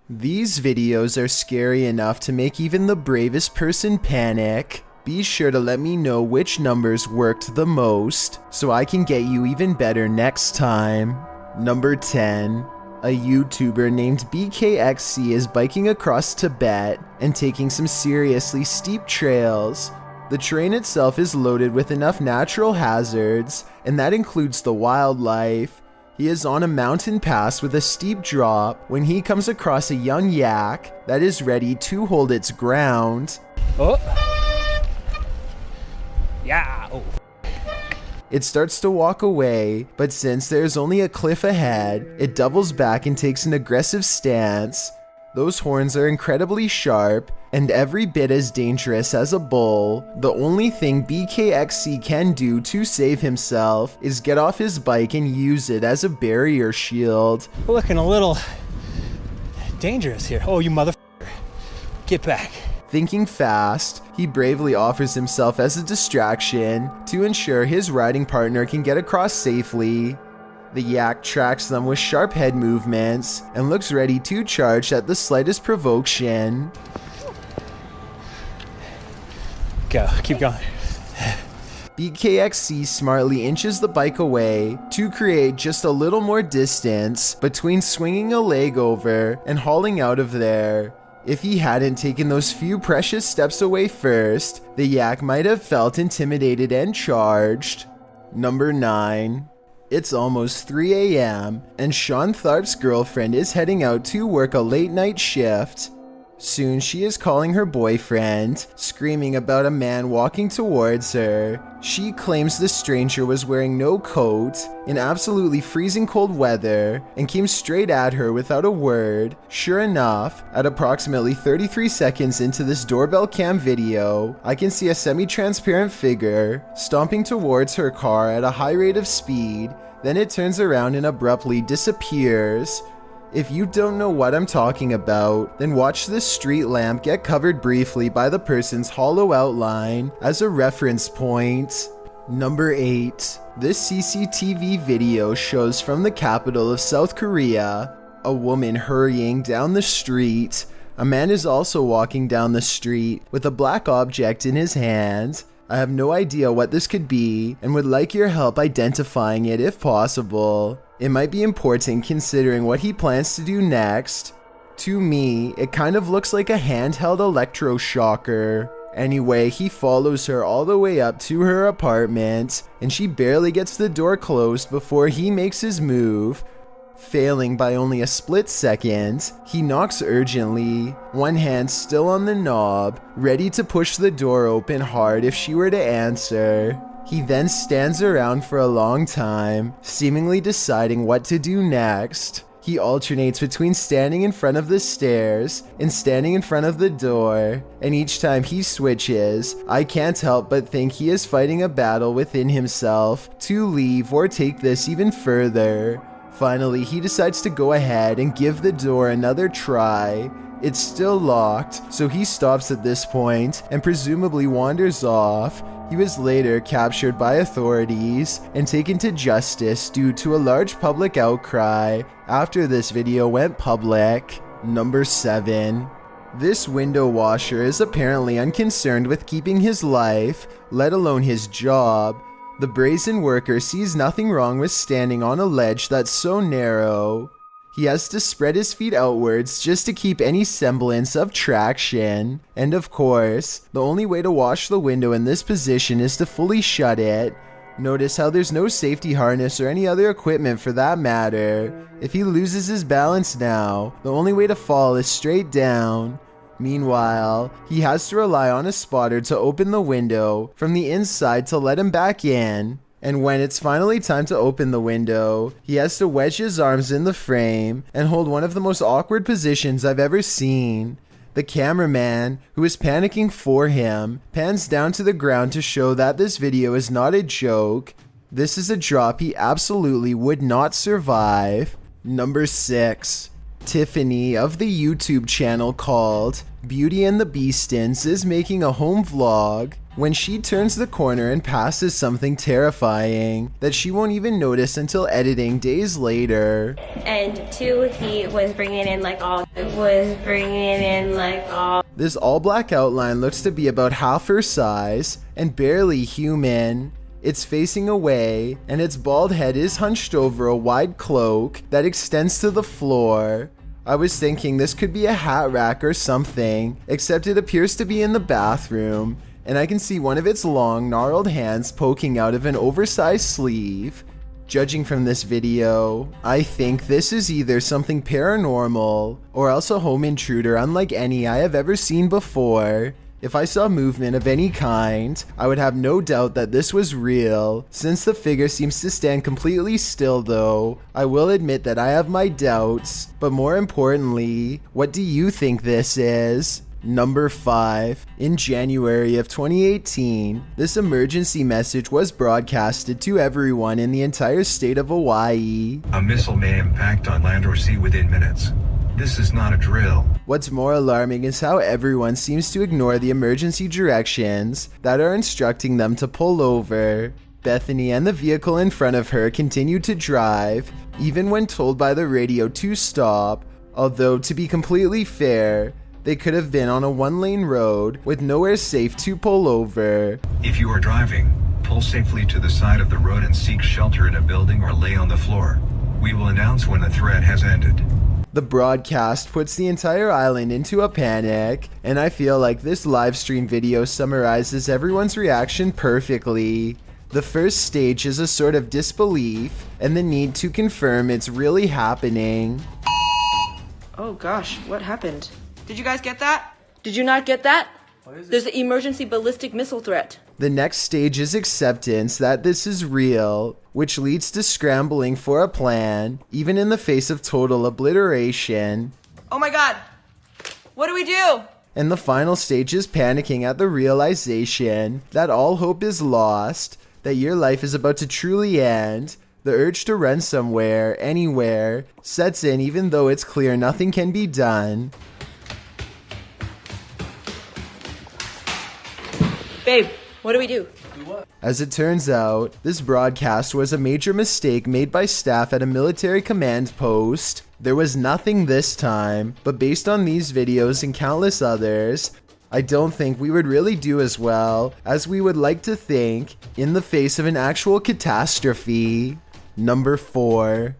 These videos are scary enough to make even the bravest person panic. Be sure to let me know which numbers worked the most, so I can get you even better next time. Number 10. A YouTuber named BKXC is biking across Tibet and taking some seriously steep trails. The terrain itself is loaded with enough natural hazards, and that includes the wildlife. He is on a mountain pass with a steep drop when he comes across a young yak that is ready to hold its ground. Oh. Yeah. Oh. It starts to walk away, but since there's only a cliff ahead, it doubles back and takes an aggressive stance. Those horns are incredibly sharp and every bit as dangerous as a bull. The only thing BKXC can do to save himself is get off his bike and use it as a barrier shield. We're looking a little dangerous here. Oh, you motherfucker. Get back. Thinking fast, he bravely offers himself as a distraction to ensure his riding partner can get across safely. The yak tracks them with sharp head movements and looks ready to charge at the slightest provocation. Go, keep going. BKXC smartly inches the bike away to create just a little more distance between swinging a leg over and hauling out of there. If he hadn't taken those few precious steps away first, the yak might have felt intimidated and charged. Number 9. It's almost 3 a.m. and Sean Tharp's girlfriend is heading out to work a late night shift. Soon she is calling her boyfriend, screaming about a man walking towards her. She claims the stranger was wearing no coat in absolutely freezing cold weather and came straight at her without a word. Sure enough, at approximately 33 seconds into this doorbell cam video, I can see a semi-transparent figure stomping towards her car at a high rate of speed. Then it turns around and abruptly disappears. If you don't know what I'm talking about, then watch this street lamp get covered briefly by the person's hollow outline as a reference point. Number 8. This CCTV video shows from the capital of South Korea a woman hurrying down the street. A man is also walking down the street with a black object in his hand. I have no idea what this could be and would like your help identifying it if possible. It might be important considering what he plans to do next. To me, it kind of looks like a handheld electroshocker. Anyway, he follows her all the way up to her apartment, and she barely gets the door closed before he makes his move. Failing by only a split second, he knocks urgently, one hand still on the knob, ready to push the door open hard if she were to answer. He then stands around for a long time, seemingly deciding what to do next. He alternates between standing in front of the stairs and standing in front of the door, and each time he switches, I can't help but think he is fighting a battle within himself to leave or take this even further. Finally, he decides to go ahead and give the door another try. It's still locked, so he stops at this point and presumably wanders off. He was later captured by authorities and taken to justice due to a large public outcry after this video went public. Number 7. This window washer is apparently unconcerned with keeping his life, let alone his job. The brazen worker sees nothing wrong with standing on a ledge that's so narrow. He has to spread his feet outwards just to keep any semblance of traction. And of course, the only way to wash the window in this position is to fully shut it. Notice how there's no safety harness or any other equipment for that matter. If he loses his balance now, the only way to fall is straight down. Meanwhile, he has to rely on a spotter to open the window from the inside to let him back in. And when it's finally time to open the window, he has to wedge his arms in the frame and hold one of the most awkward positions I've ever seen. The cameraman, who is panicking for him, pans down to the ground to show that this video is not a joke. This is a drop he absolutely would not survive. Number 6. Tiffany of the YouTube channel called Beauty and the Beastins is making a home vlog. when she turns the corner and passes something terrifying that she won't even notice until editing days later. And 2, he was bringing in like all. This all black outline looks to be about half her size and barely human. It's facing away, and its bald head is hunched over a wide cloak that extends to the floor. I was thinking this could be a hat rack or something, except it appears to be in the bathroom, and I can see one of its long, gnarled hands poking out of an oversized sleeve. Judging from this video, I think this is either something paranormal or else a home intruder unlike any I have ever seen before. If I saw movement of any kind, I would have no doubt that this was real. Since the figure seems to stand completely still though, I will admit that I have my doubts. But more importantly, what do you think this is? Number 5. In January of 2018, this emergency message was broadcasted to everyone in the entire state of Hawaii. A missile may impact on land or sea within minutes. This is not a drill. What's more alarming is how everyone seems to ignore the emergency directions that are instructing them to pull over. Bethany and the vehicle in front of her continued to drive, even when told by the radio to stop, although to be completely fair, they could have been on a one-lane road with nowhere safe to pull over. If you are driving, pull safely to the side of the road and seek shelter in a building or lay on the floor. We will announce when the threat has ended. The broadcast puts the entire island into a panic, and I feel like this live stream video summarizes everyone's reaction perfectly. The first stage is a sort of disbelief and the need to confirm it's really happening. Oh gosh, what happened? Did you guys get that? Did you not get that? There's an emergency ballistic missile threat. The next stage is acceptance that this is real, which leads to scrambling for a plan, even in the face of total obliteration. Oh my god! What do we do? And the final stage is panicking at the realization that all hope is lost, that your life is about to truly end. The urge to run somewhere, anywhere, sets in even though it's clear nothing can be done. Babe, what do we do? As it turns out, this broadcast was a major mistake made by staff at a military command post. There was nothing this time, but based on these videos and countless others, I don't think we would really do as well as we would like to think in the face of an actual catastrophe. Number 4.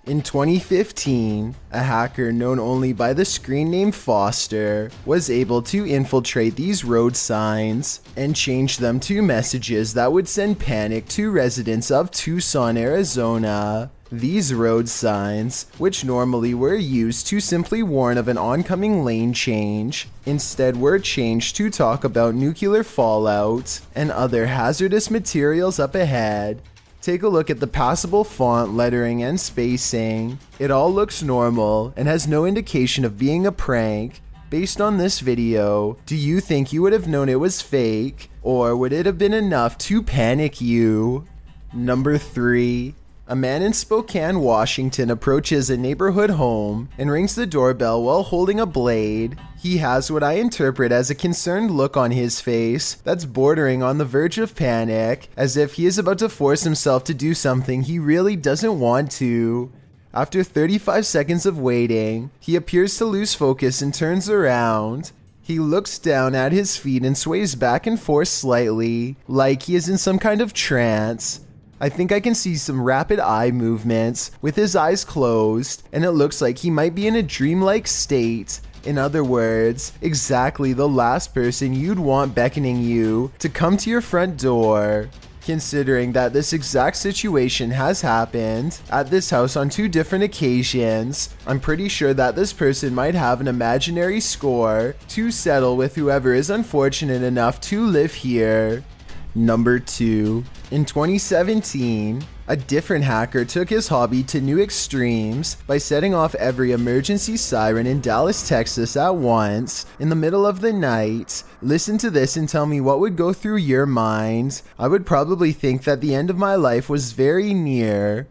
In 2015, a hacker known only by the screen name Foster was able to infiltrate these road signs and change them to messages that would send panic to residents of Tucson, Arizona. These road signs, which normally were used to simply warn of an oncoming lane change, instead were changed to talk about nuclear fallout and other hazardous materials up ahead. Take a look at the passable font, lettering, and spacing. It all looks normal and has no indication of being a prank. Based on this video, do you think you would have known it was fake, or would it have been enough to panic you? Number 3. A man in Spokane, Washington approaches a neighborhood home and rings the doorbell while holding a blade. He has what I interpret as a concerned look on his face that's bordering on the verge of panic, as if he is about to force himself to do something he really doesn't want to. After 35 seconds of waiting, he appears to lose focus and turns around. He looks down at his feet and sways back and forth slightly, like he is in some kind of trance. I think I can see some rapid eye movements with his eyes closed, and it looks like he might be in a dreamlike state. In other words, exactly the last person you'd want beckoning you to come to your front door. Considering that this exact situation has happened at this house on 2 different occasions, I'm pretty sure that this person might have an imaginary score to settle with whoever is unfortunate enough to live here. Number 2. In 2017, a different hacker took his hobby to new extremes by setting off every emergency siren in Dallas, Texas at once, in the middle of the night. Listen to this and tell me what would go through your mind. I would probably think that the end of my life was very near.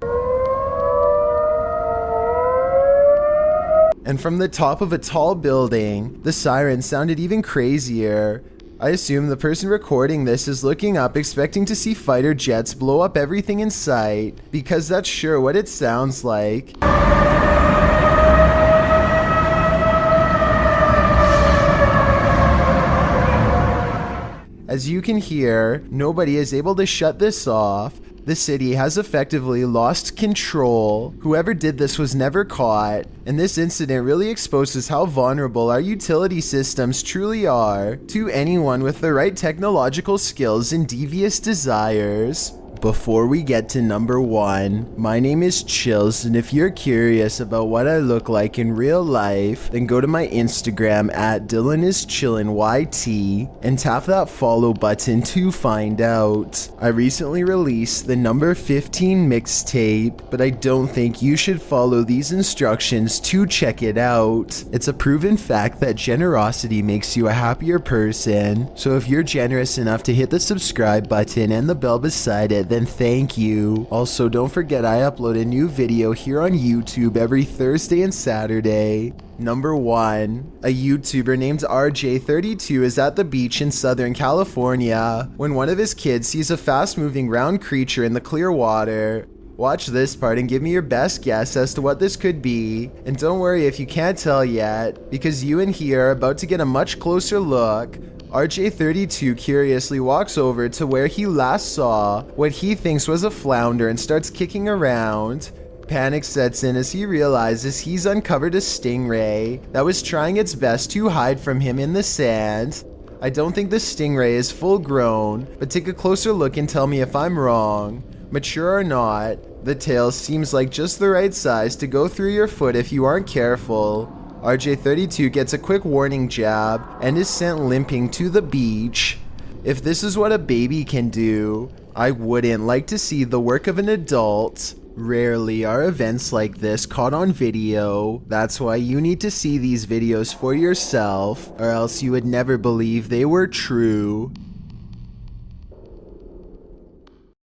And from the top of a tall building, the siren sounded even crazier. I assume the person recording this is looking up expecting to see fighter jets blow up everything in sight, because that's sure what it sounds like. As you can hear, nobody is able to shut this off. The city has effectively lost control. Whoever did this was never caught, and this incident really exposes how vulnerable our utility systems truly are to anyone with the right technological skills and devious desires. Before we get to number 1, my name is Chills, and if you're curious about what I look like in real life, then go to my Instagram at DylanIsChillinYT and tap that follow button to find out. I recently released the number 15 mixtape, but I don't think you should follow these instructions to check it out. It's a proven fact that generosity makes you a happier person, so if you're generous enough to hit the subscribe button and the bell beside it, then thank you. Also, don't forget I upload a new video here on YouTube every Thursday and Saturday. Number 1. A YouTuber named RJ32 is at the beach in Southern California when one of his kids sees a fast-moving round creature in the clear water. Watch this part and give me your best guess as to what this could be. And don't worry if you can't tell yet, because you and he are about to get a much closer look. RJ32 curiously walks over to where he last saw what he thinks was a flounder and starts kicking around. Panic sets in as he realizes he's uncovered a stingray that was trying its best to hide from him in the sand. I don't think the stingray is full grown, but take a closer look and tell me if I'm wrong. Mature or not, the tail seems like just the right size to go through your foot if you aren't careful. RJ32 gets a quick warning jab and is sent limping to the beach. If this is what a baby can do, I wouldn't like to see the work of an adult. Rarely are events like this caught on video. That's why you need to see these videos for yourself, or else you would never believe they were true.